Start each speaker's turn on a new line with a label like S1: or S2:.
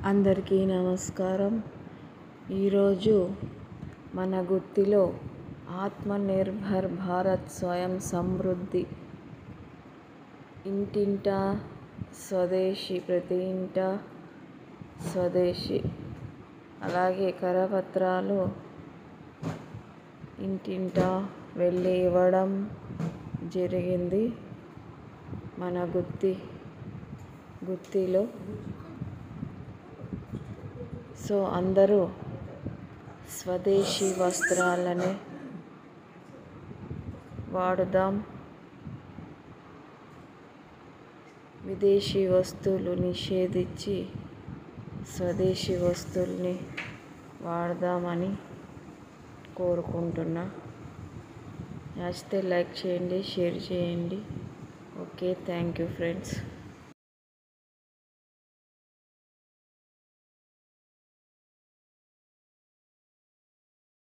S1: అందరికీ నమస్కారం. ఈరోజు మన గుత్తిలో ఆత్మనిర్భర్ భారత్ స్వయం సమృద్ధి, ఇంటింటా స్వదేశీ, ప్రతి ఇంటా స్వదేశీ, అలాగే కరపత్రాలు ఇంటింటా వెళ్ళి ఇవ్వడం జరిగింది. మన గుత్తిలో సో అందరూ స్వదేశీ వస్త్రాలనే వాడుదాం. విదేశీ వస్తువులు నిషేధించి స్వదేశీ వస్తువుల్ని వాడదామని కోరుకుంటున్నా. నచ్చితే లైక్ చేయండి, షేర్ చేయండి. Okay, thank you friends.